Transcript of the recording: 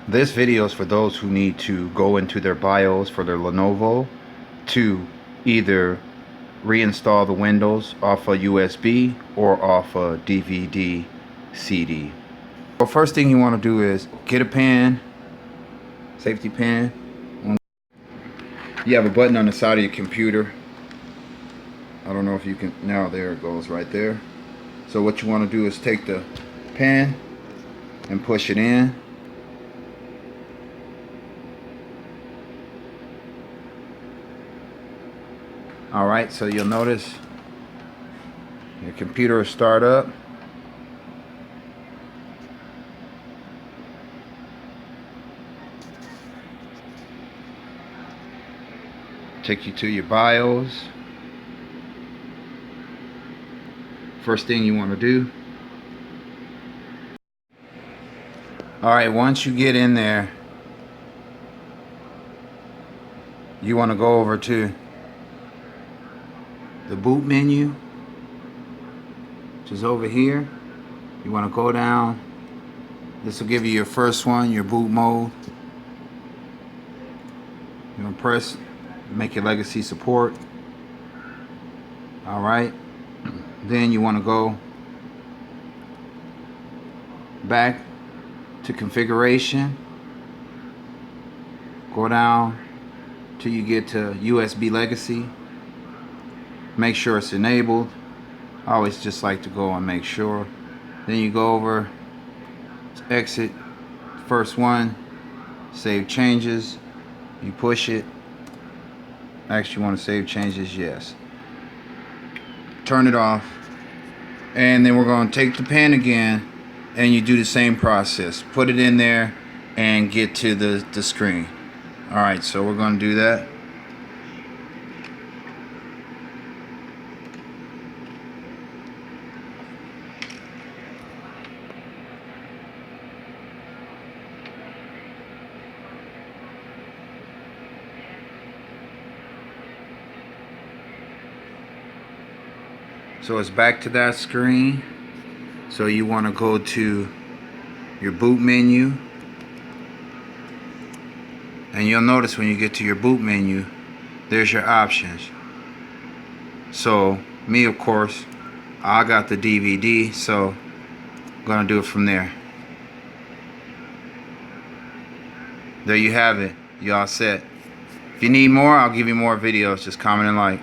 This video is for those who need to go into their BIOS for their Lenovo to either reinstall the Windows off a USB or off a DVD CD. Well, first thing you want to do is get a pan, safety pan. You have a button on the side of your computer. I don't know if you can, now there it goes right there. So what you want to do is take the pan and push it in. Alright, so you'll notice your computer will start up. Take you to your BIOS. First thing you want to do. Alright, once you get in there, you want to go over to the boot menu, which is over here. You want to go down. This will give you your first one, your boot mode. You're going to press, make your legacy support. Alright. Then you want to go back to configuration. Go down till you get to USB legacy. Make sure it's enabled. I always just like to go and make sure. Then you go over to exit, first one, save changes. You push it. Actually, want to save changes? Yes. Turn it off. And then we're going to take the pen again and you do the same process. Put it in there and get to the screen. Alright, so we're going to do that. So it's back to that screen. So you want to go to your boot menu. And you'll notice when you get to your boot menu, there's your options. So me, of course, I got the DVD, so I'm gonna do it from there. There you have it. You all set. If you need more, I'll give you more videos. Just comment and like.